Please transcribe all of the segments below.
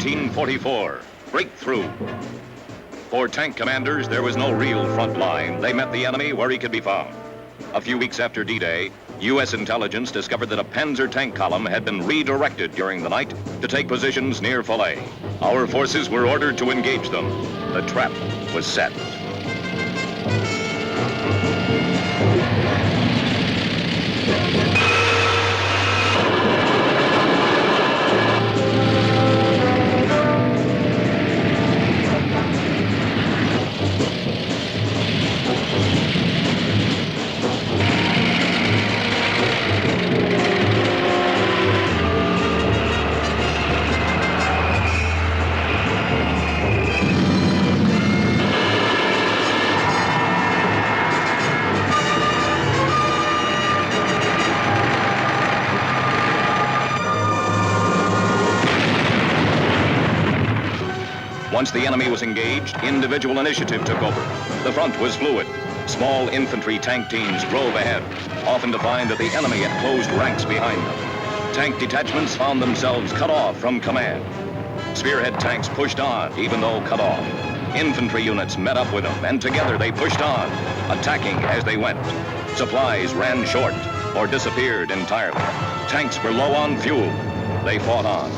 1944, breakthrough. For tank commanders, there was no real front line. They met the enemy where he could be found. A few weeks after D-Day, U.S. intelligence discovered that a Panzer tank column had been redirected during the night to take positions near Falaise. Our forces were ordered to engage them. The trap was set. Once the enemy was engaged, individual initiative took over. The front was fluid. Small infantry tank teams drove ahead, often to find that the enemy had closed ranks behind them. Tank detachments found themselves cut off from command. Spearhead tanks pushed on, even though cut off. Infantry units met up with them, and together they pushed on, attacking as they went. Supplies ran short or disappeared entirely. Tanks were low on fuel. They fought on.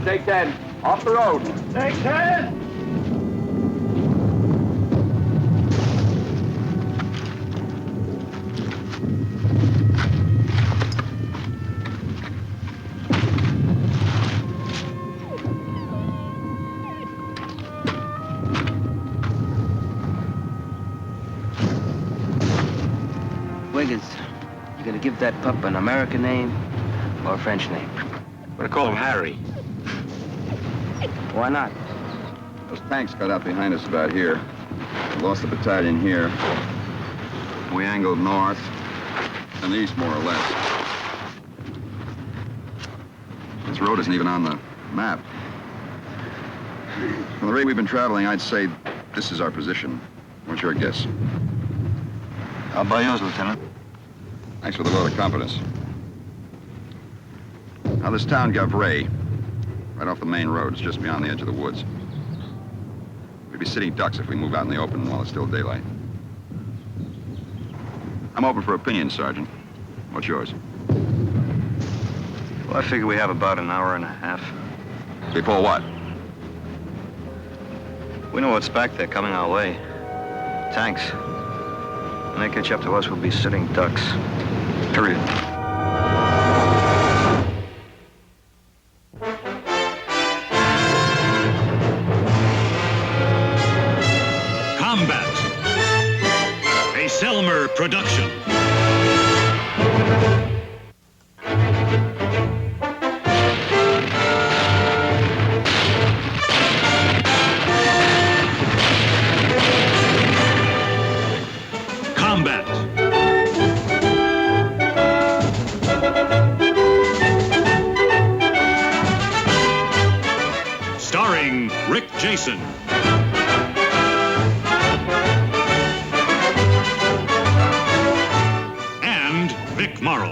Take 10, off the road. Take 10! Wiggins, you gonna give that pup an American name or a French name? I'm gonna call him Harry. Why not? Those tanks got out behind us about here. We lost the battalion here. We angled north and east, more or less. This road isn't even on the map. From the rate we've been traveling, I'd say this is our position. What's your guess? I'll buy yours, Lieutenant. Thanks for the vote of confidence. Now, this town, Gavray, right off the main road. It's just beyond the edge of the woods. We'd be sitting ducks if we move out in the open while it's still daylight. I'm open for opinion, Sergeant. What's yours? Well, I figure we have about an hour and a half. Before what? We know what's back there coming our way. Tanks. When they catch up to us, we'll be sitting ducks. Period. Combat. A Selmer production. Combat. Starring Rick Jason. And Vic Morrow.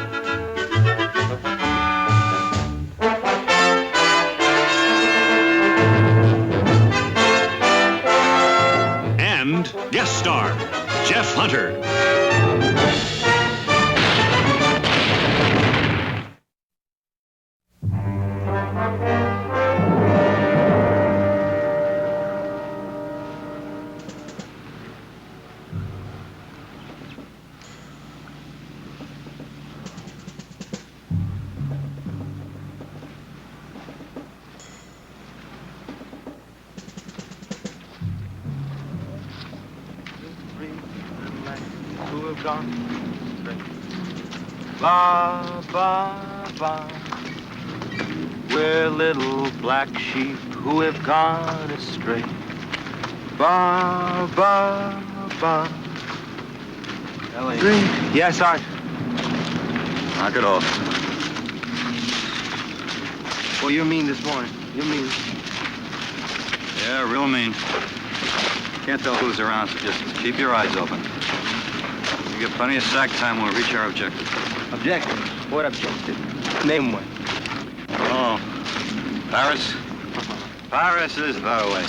And guest star, Jeff Hunter. Ba, ba, ba. We're little black sheep who have gone astray. Ba, ba, ba. Ellie, Yes, Sergeant. knock it off. Well, you're mean this morning. You're mean. Yeah, real mean. Can't tell who's around, so just keep your eyes open. We get plenty of sack time when we reach our objective. Objective? What objective? Name one. Oh, Paris? Paris is far away.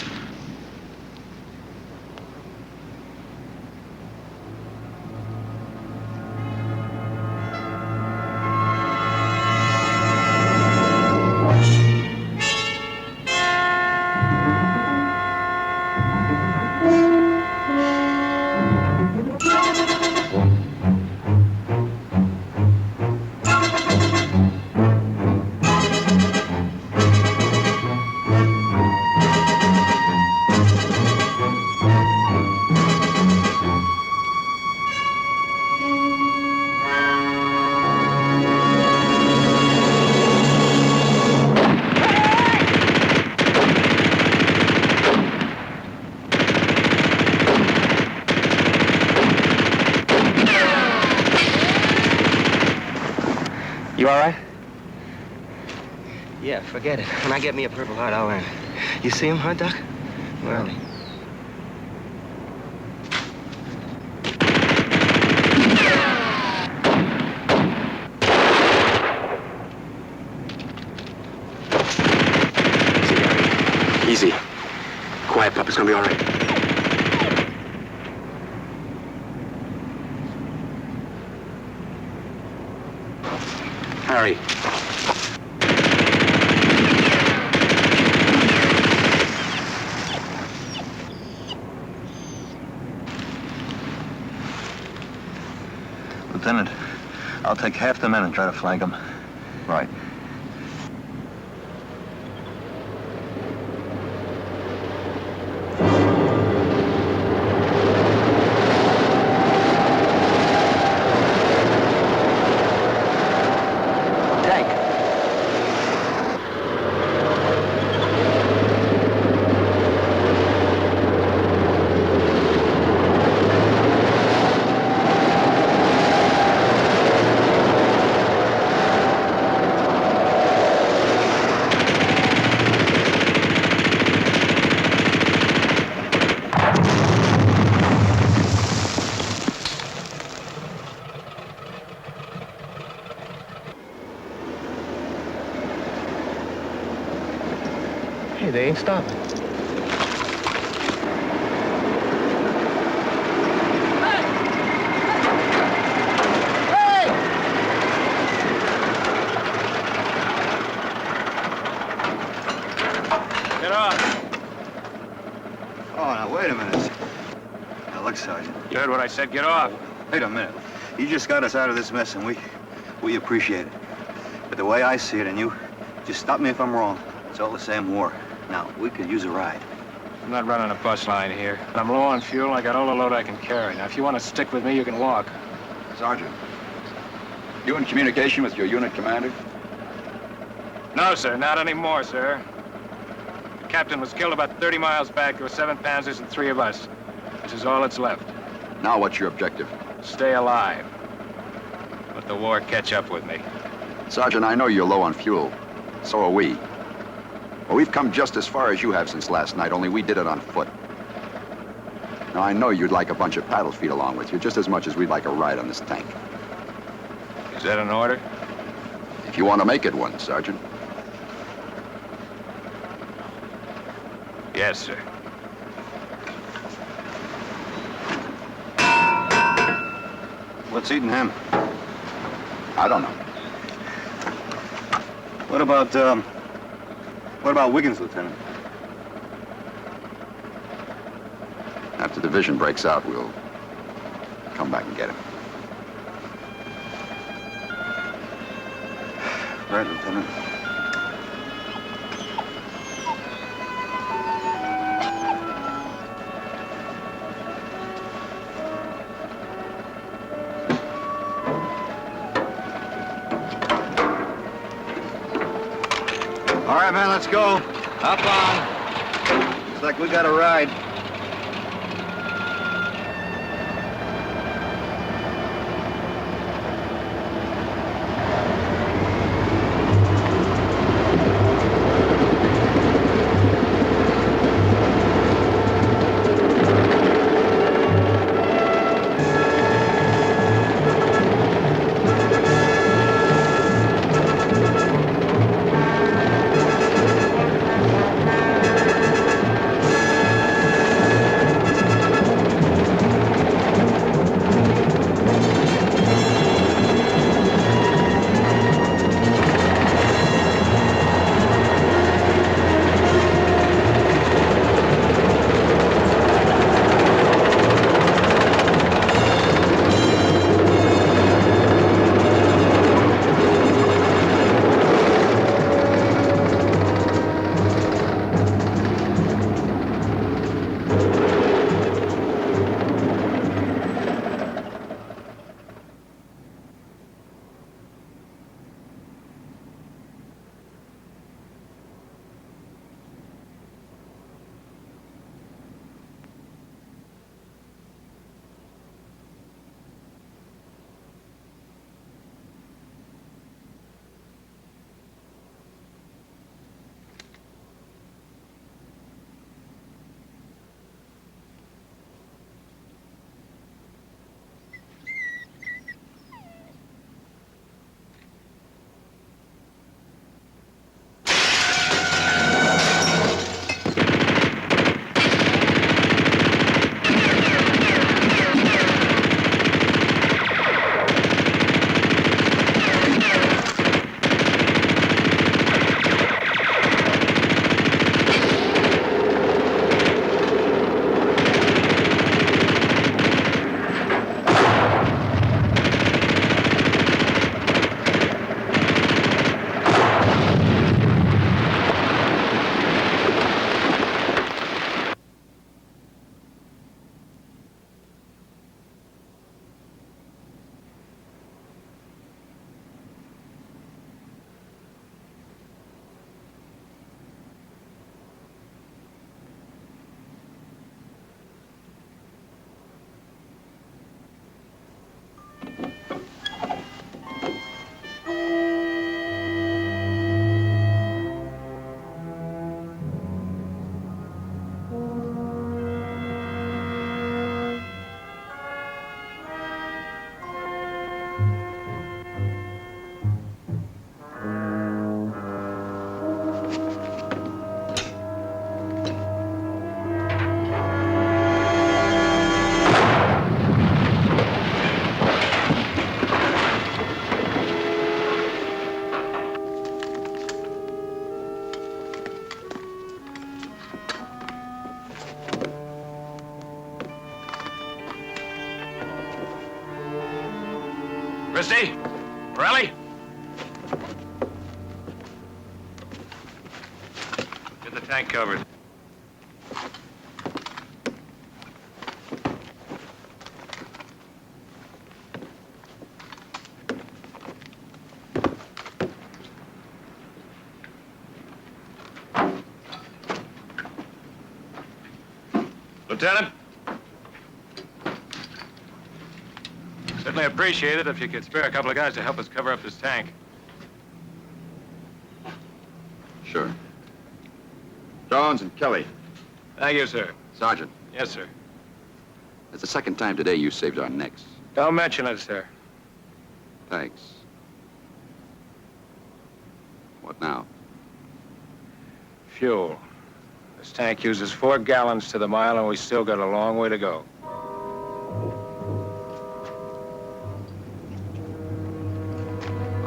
You all right? Yeah, forget it. When I get me a Purple Heart, I'll land. You see him, huh, Doc? Where are they? Easy. Quiet, pup. It's gonna be all right. Harry. Lieutenant, I'll take half the men and try to flank them. Right. Tank. Hey, they ain't stopping. Get off. Oh, now, wait a minute. Now, look, Sergeant. You heard what I said. Get off. Wait a minute. You just got us out of this mess, and we appreciate it. But the way I see it, and you, just stop me if I'm wrong. It's all the same war. Now, we could use a ride. I'm not running a bus line here. I'm low on fuel, and I got all the load I can carry. Now, if you want to stick with me, you can walk. Sergeant, you in communication with your unit commander? No, sir. Not anymore, sir. The captain was killed about 30 miles back. There were 7 Panzers and 3 of us. This is all that's left. Now what's your objective? Stay alive. Let the war catch up with me. Sergeant, I know you're low on fuel. So are we. Well, we've come just as far as you have since last night, only we did it on foot. Now, I know you'd like a bunch of paddle feet along with you, just as much as we'd like a ride on this tank. Is that an order? If you want to make it one, Sergeant. Yes, sir. What's eating him? I don't know. What about Wiggins, Lieutenant? After the division breaks out, we'll come back and get him. Right, Lieutenant. right, man, let's go. Up on. Looks like we got a ride. Christie? Morelli? Get the tank covered. Lieutenant? Certainly appreciate it if you could spare a couple of guys to help us cover up this tank. Sure. Jones and Kelly. Thank you, sir. Sergeant, Yes, sir. it's the second time today you saved our necks. Don't mention it, sir. Thanks. What now? Fuel. This tank uses 4 gallons to the mile, and we still got a long way to go.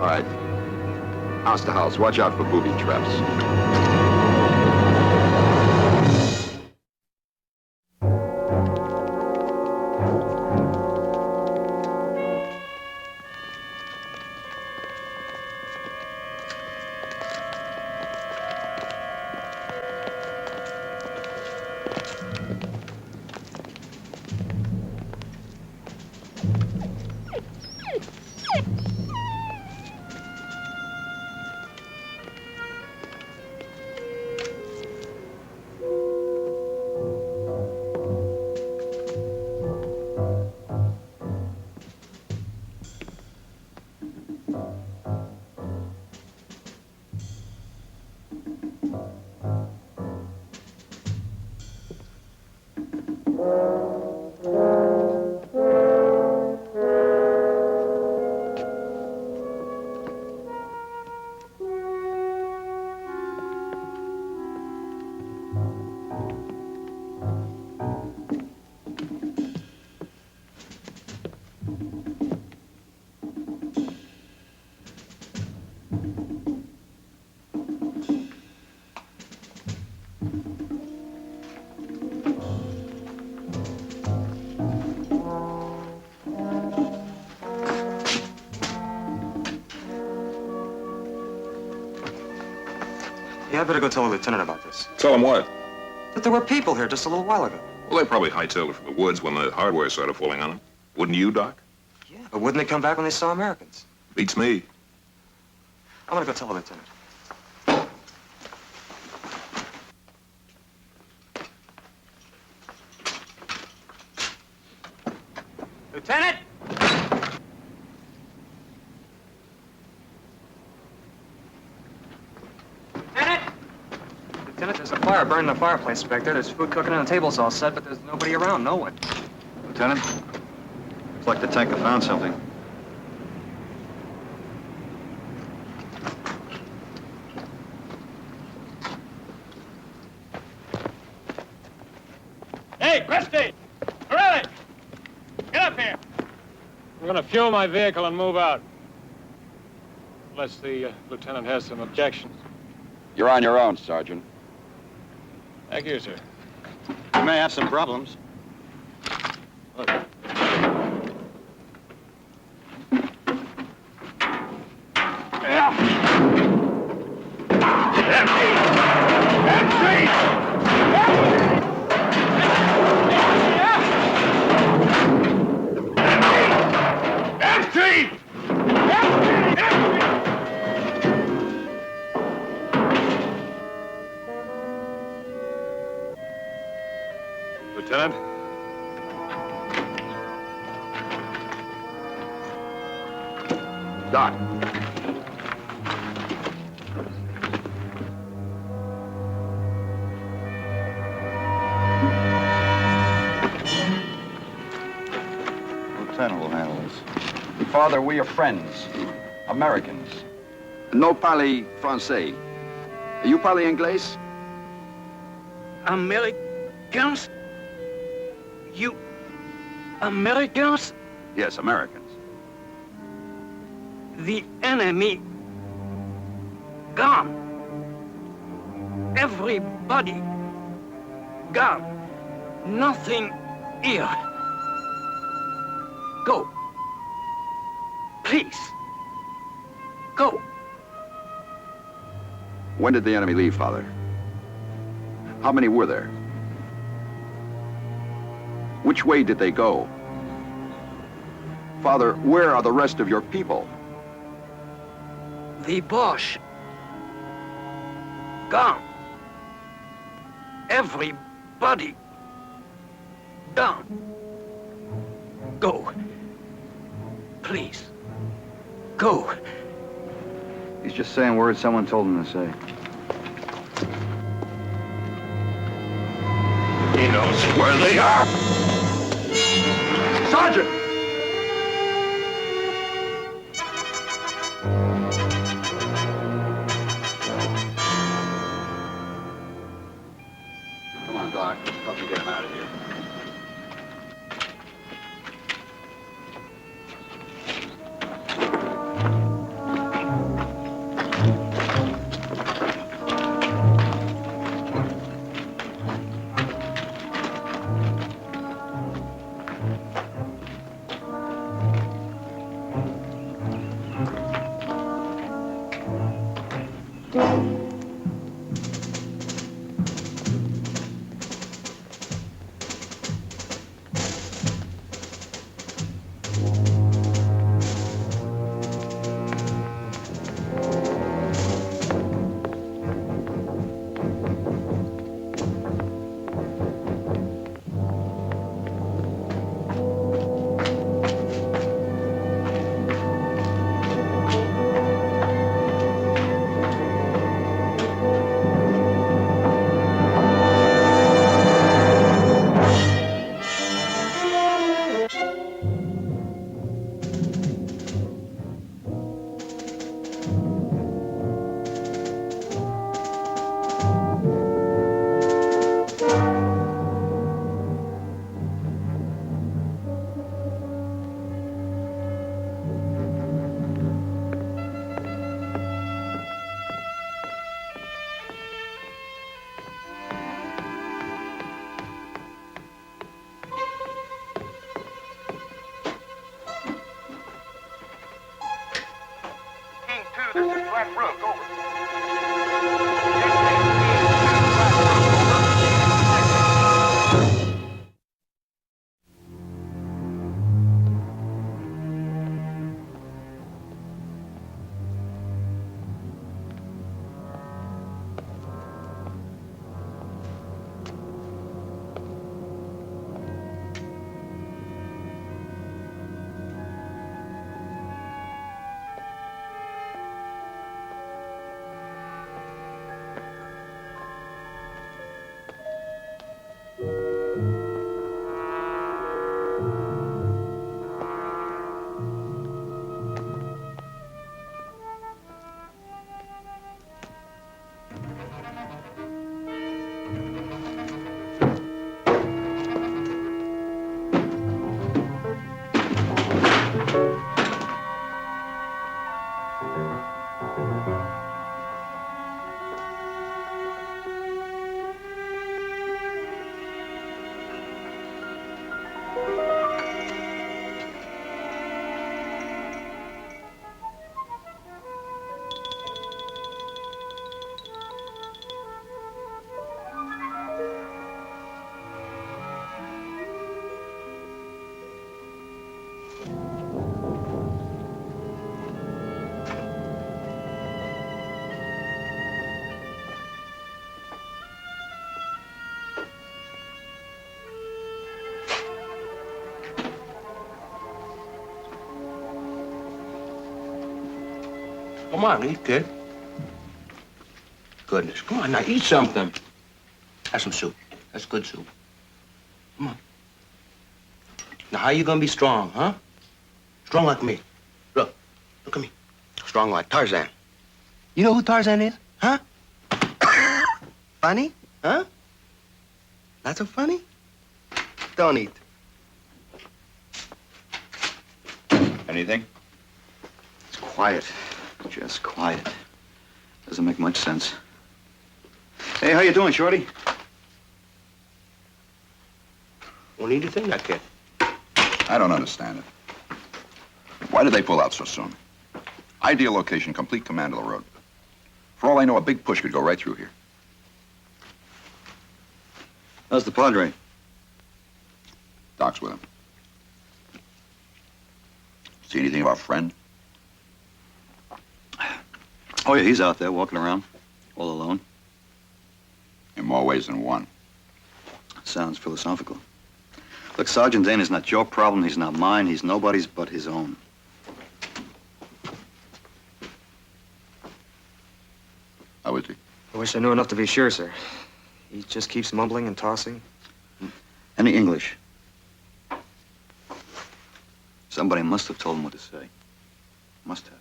All right. House to house. Watch out for booby traps. I better go tell the lieutenant about this. Tell him what? That there were people here just a little while ago. Well, they probably hightailed it from the woods when the hardware started falling on them. Wouldn't you, Doc? Yeah, but wouldn't they come back when they saw Americans? Beats me. I'm gonna go tell the lieutenant. Lieutenant! Lieutenant, there's a fire burning the fireplace back there. There's food cooking and the table's all set, but there's nobody around, no one. Lieutenant, it's like the tanker found something. Hey, Christie! Morelli! Get up here! I'm gonna fuel my vehicle and move out. Unless the lieutenant has some objections. You're on your own, Sergeant. Thank you, sir. We may have some problems. Lieutenant? Doc. Lieutenant will handle this. Father, we are friends. Americans. No parle français. You parle anglais? Americans? You Americans? Yes, Americans. The enemy gone. Everybody gone. Nothing here. Go. Please. Go. When did the enemy leave, Father? How many were there? Which way did they go? Father, where are the rest of your people? The Bosch gone. Everybody down. Go. Please. Go. He's just saying words someone told him to say. He knows where they are. Sergeant! Come on, Doc. Help me get him out of here. This is Brent Rook, over. Come on, eat, kid. Goodness, come on, now eat something. Have some soup. That's good soup. Come on. Now, how you gonna be strong, huh? Strong like me. Look at me. Strong like Tarzan. You know who Tarzan is, huh? Funny, huh? Not so funny? Don't eat. Anything? It's quiet. Just quiet. Doesn't make much sense. Hey, how you doing, Shorty? What do you think, that kid? I don't understand it. Why did they pull out so soon? Ideal location, complete command of the road. For all I know, a big push could go right through here. How's the Padre? Doc's with him. See anything of our friend? Oh, yeah, he's out there walking around, all alone. In more ways than one. Sounds philosophical. Look, Sergeant Dane is not your problem. He's not mine. He's nobody's but his own. How is he? I wish I knew enough to be sure, sir. He just keeps mumbling and tossing. Any English? Somebody must have told him what to say. Must have.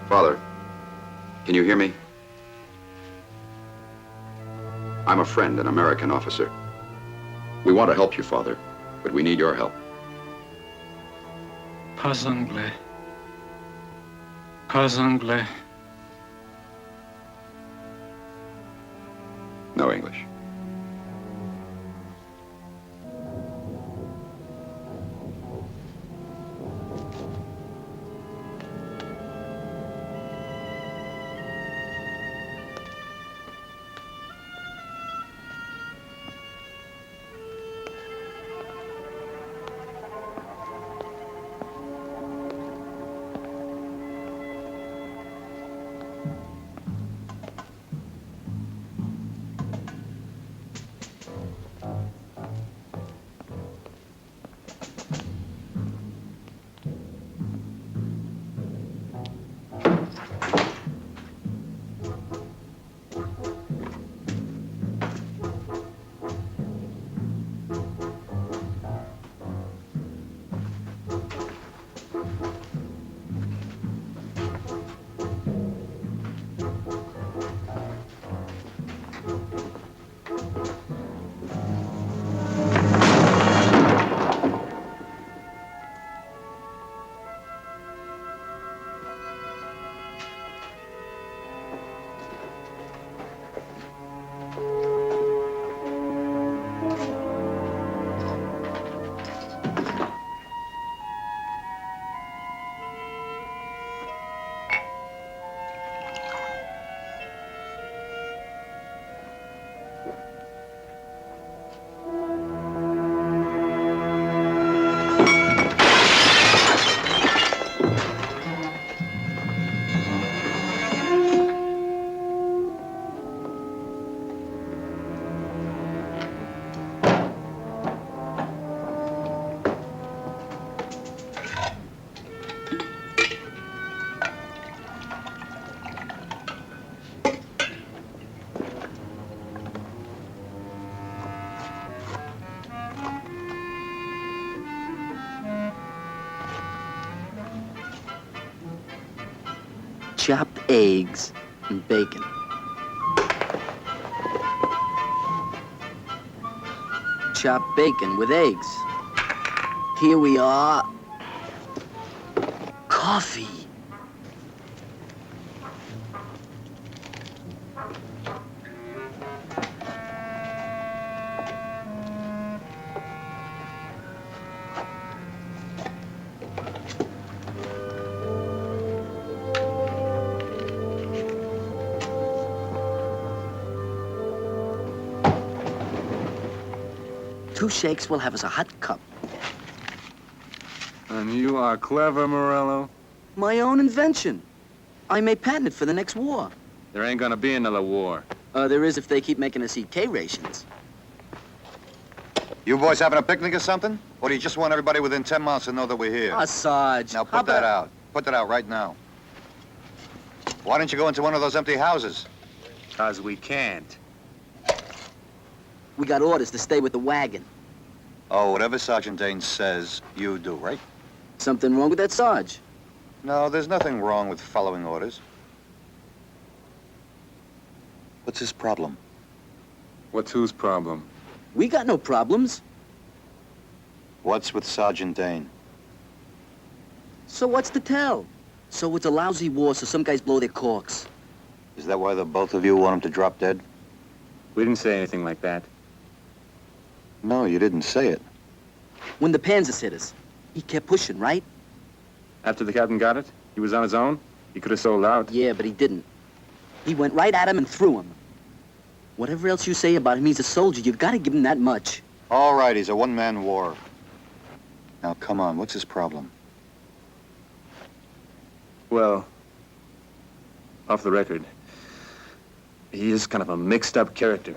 Father, can you hear me? I'm a friend, an American officer. We want to help you, Father, but we need your help. Pas anglais. Pas anglais. No English. Chopped eggs and bacon. Chopped bacon with eggs. Here we are. Coffee. Two shakes will have us a hot cup. And you are clever, Morello. My own invention. I may patent it for the next war. There ain't gonna be another war. There is if they keep making us eat K-rations. You boys having a picnic or something? Or do you just want everybody within 10 miles to know that we're here? Sarge. Now put that out. Put that out right now. Why don't you go into one of those empty houses? 'Cause we can't. We got orders to stay with the wagon. Oh, whatever Sergeant Dane says, you do, right? Something wrong with that, Sarge? No, there's nothing wrong with following orders. What's his problem? What's whose problem? We got no problems. What's with Sergeant Dane? So what's to tell? So it's a lousy war, so some guys blow their corks. Is that why the both of you want him to drop dead? We didn't say anything like that. No, you didn't say it. When the Panzers hit us, he kept pushing, right? After the captain got it, he was on his own. He could have sold out. Yeah, but he didn't. He went right at him and threw him. Whatever else you say about him, he's a soldier. You've got to give him that much. All right, he's a one-man war. Now, come on, what's his problem? Well, off the record, he is kind of a mixed-up character.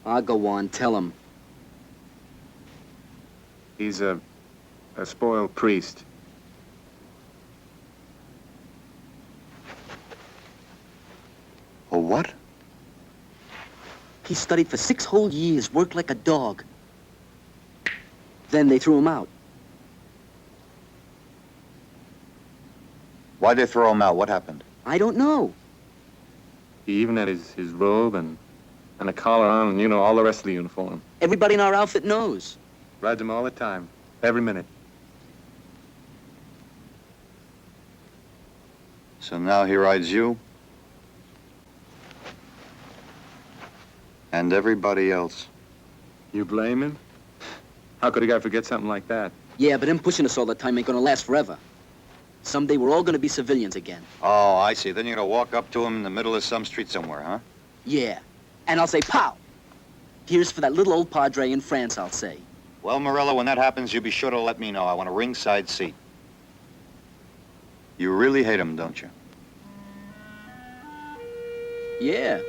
I'll go on, tell him. He's a spoiled priest. A what? He studied for 6 whole years, worked like a dog. Then they threw him out. Why'd they throw him out? What happened? I don't know. He even had his robe and a collar on and, you know, all the rest of the uniform. Everybody in our outfit knows. Rides him all the time, every minute. So now he rides you? And everybody else. You blame him? How could a guy forget something like that? Yeah, but him pushing us all the time ain't gonna last forever. Someday we're all gonna be civilians again. Oh, I see. Then you're gonna walk up to him in the middle of some street somewhere, huh? Yeah. And I'll say, pow! Here's for that little old padre in France, I'll say. Well, Morello, when that happens, you be sure to let me know. I want a ringside seat. You really hate him, don't you? Yeah.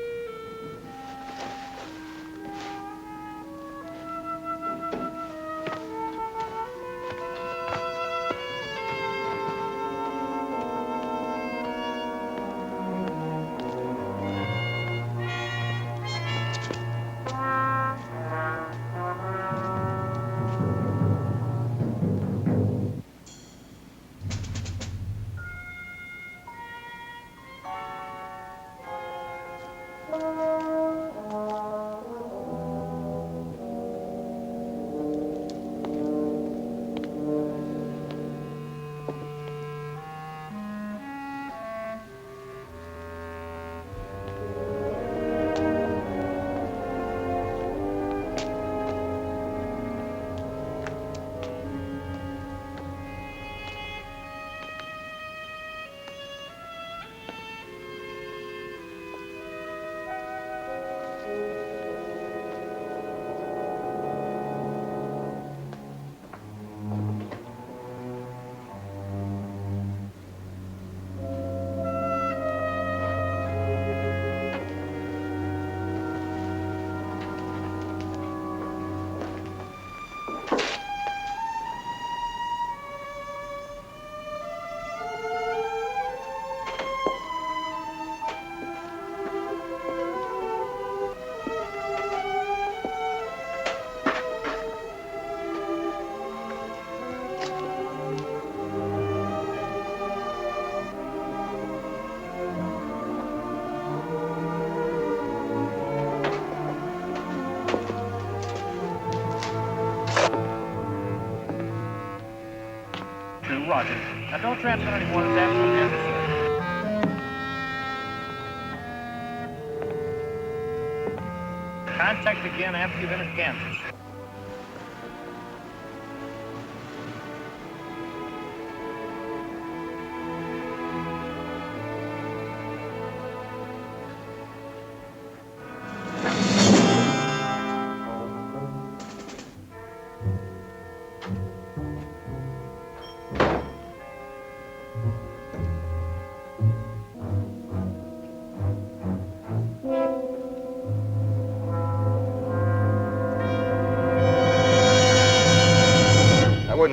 Roger. Now don't transfer any more than that from here. Contact again after you've entered Kansas.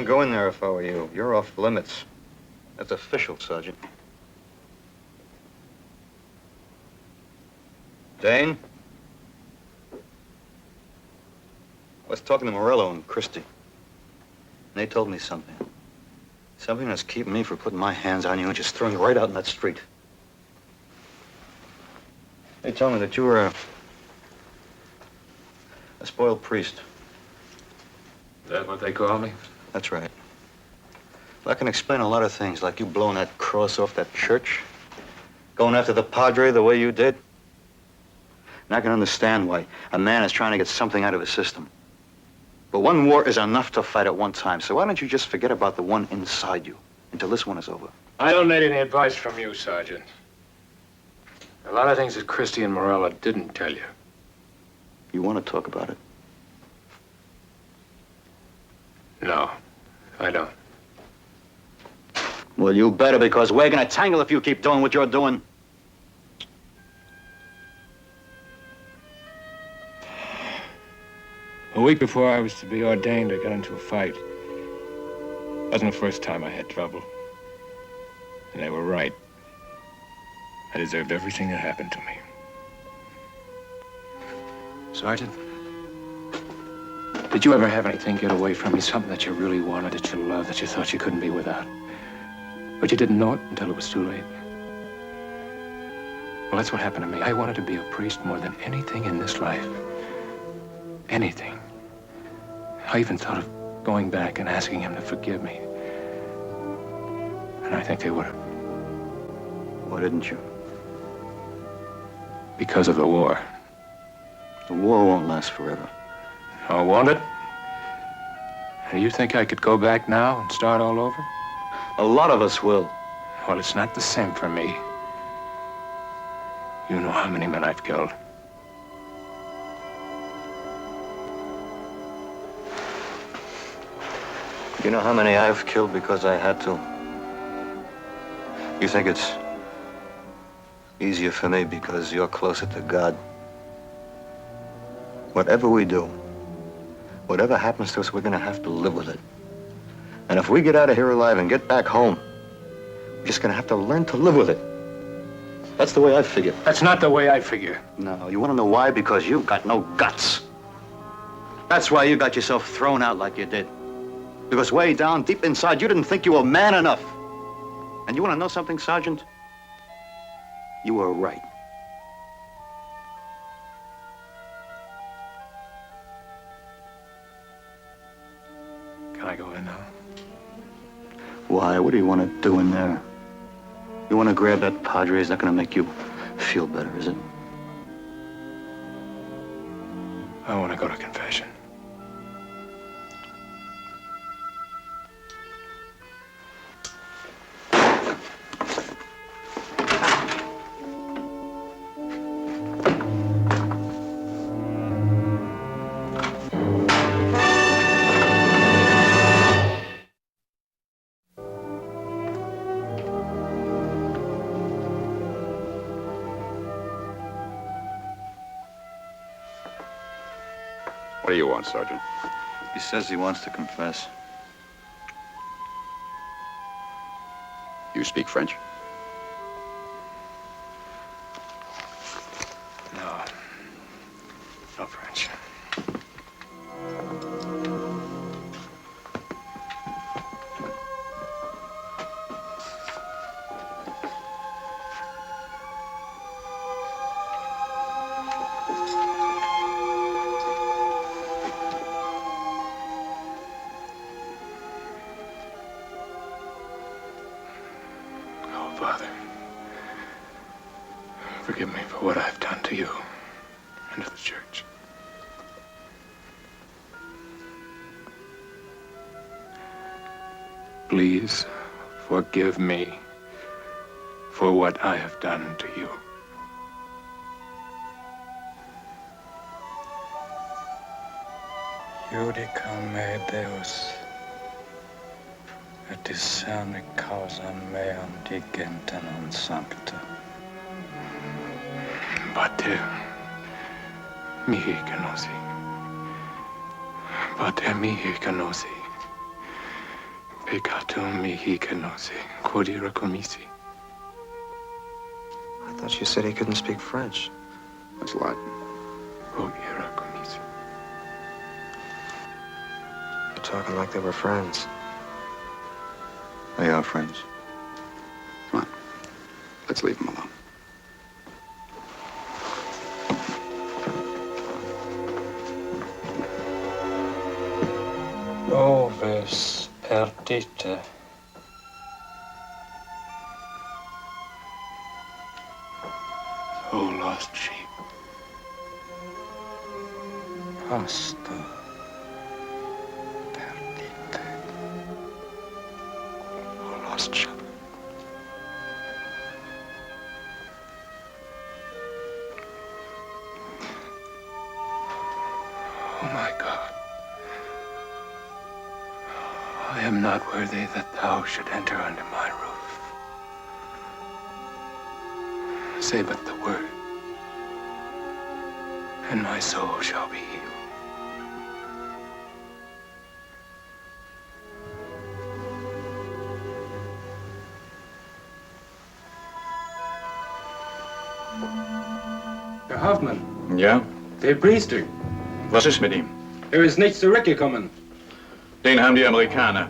go in there if I were you. You're off limits. That's official, Sergeant. Dane? I was talking to Morello and Christie. And they told me something. Something that's keeping me from putting my hands on you and just throwing you right out in that street. They told me that you were a spoiled priest. Is that what they call me? That's right. Well, I can explain a lot of things, like you blowing that cross off that church, going after the padre the way you did. And I can understand why a man is trying to get something out of his system. But one war is enough to fight at one time, so why don't you just forget about the one inside you until this one is over? I don't need any advice from you, Sergeant. A lot of things that Christie and Morella didn't tell you. You want to talk about it? No, I don't. Well, you better, because we're gonna tangle if you keep doing what you're doing. A week before I was to be ordained, I got into a fight. Wasn't the first time I had trouble. And they were right. I deserved everything that happened to me. Sergeant, did you ever have anything get away from you? Something that you really wanted, that you loved, that you thought you couldn't be without? But you didn't know it until it was too late? Well, that's what happened to me. I wanted to be a priest more than anything in this life. Anything. I even thought of going back and asking him to forgive me. And I think they would have. Why didn't you? Because of the war. The war won't last forever. Oh, won't it? And you think I could go back now and start all over? A lot of us will. Well, it's not the same for me. You know how many men I've killed. You know how many I've killed because I had to? You think it's easier for me because you're closer to God? Whatever we do, whatever happens to us, we're gonna have to live with it. And if we get out of here alive and get back home, we're just gonna have to learn to live with it. That's the way I figure. That's not the way I figure. No, you wanna know why? Because you've got no guts. That's why you got yourself thrown out like you did. Because way down, deep inside, you didn't think you were man enough. And you wanna know something, Sergeant? You were right. Can I go in now? Why? What do you want to do in there? You want to grab that padre? It's not going to make you feel better, is it? I want to go to confession. What do you want, Sergeant? He says he wants to confess. You speak French? No. No French. Father, forgive me for what I've done to you and to the church. Please forgive me for what I have done to you. Judica me Deus. Et discerne causam meam digentem non sancta. Pater mihi canosi. Pater mihi canosi. Peccatum mihi canosi, quod ira commisi. I thought you said he couldn't speak French. That's Latin. Quod ira commisi. You're talking like they were friends. They are friends. Come on. Let's leave him alone. Oves perdite. O lost sheep. Pasta. Perdite. O lost sheep. Oh my God. I am not worthy that thou should enter under my roof. Say but the word, and my soul shall be healed. Herr Hoffmann, Ja? der Priester. Was ist mit ihm? Ist nicht zurückgekommen. Den haben die Amerikaner.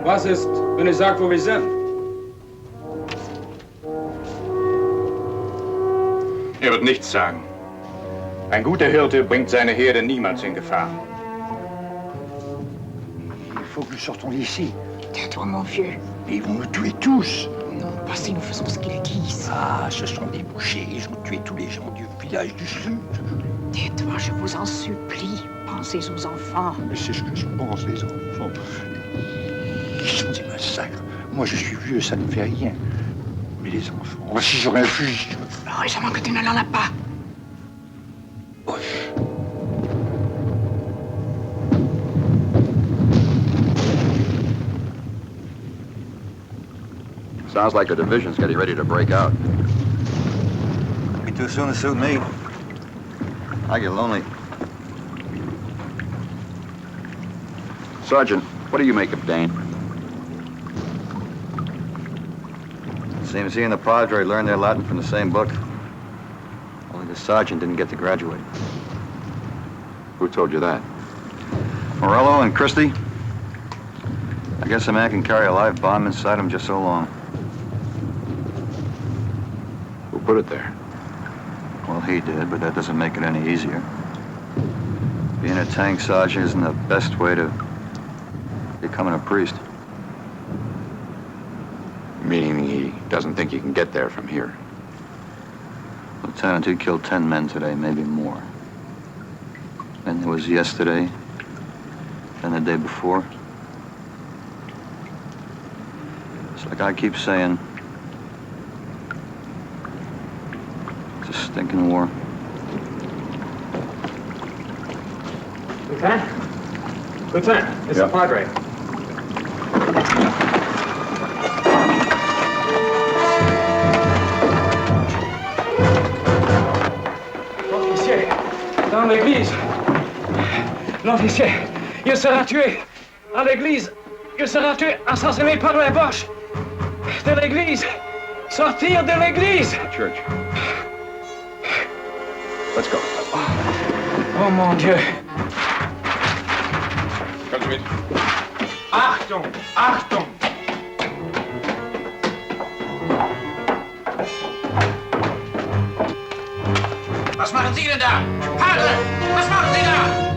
Was ist, wenn ich sage, wo wir sind? Er wird nichts sagen. Ein guter Hirte bringt seine Herde niemals in Gefahr. Il faut que nous sortons d'ici. Tais-toi, mon vieux. Ils vont nous tuer tous. Non, pas si nous faisons ce qu'ils disent. Ah, ce sont des bouchers. Ils ont tué tous les gens du village du Sud. Tais-toi, je vous en supplie. Pensez aux enfants. Mais c'est ce que je pense, les enfants. Ils sont des massacres. Moi, je suis vieux, ça ne fait rien. Mais les enfants, si j'aurais un fusil... Heureusement que tu ne l'en as pas. Sounds like the division's getting ready to break out. Be too soon to suit me. I get lonely. Sergeant, what do you make of Dane? Seems he and the Padre learned their Latin from the same book. Only the sergeant didn't get to graduate. Who told you that? Morello and Christie. I guess a man can carry a live bomb inside him just so long. Who put it there? Well, he did, but that doesn't make it any easier. Being a tank sergeant isn't the best way to becoming a priest. Meaning he doesn't think you can get there from here. Lieutenant, he killed 10 men today, maybe more. Then there was yesterday, then the day before. It's like I keep saying, it's a stinking war. Lieutenant? Lieutenant, it's the Padre. L'officier, dans l'église. L'officier, il sera tué. À l'église, il sera tué, assassiné par les Boches. De l'église. Sortir de l'église. Church. Let's go. Oh mon Dieu. Come to me. Achtung! Achtung! Was machen Sie denn da? Padre, was machen Sie da?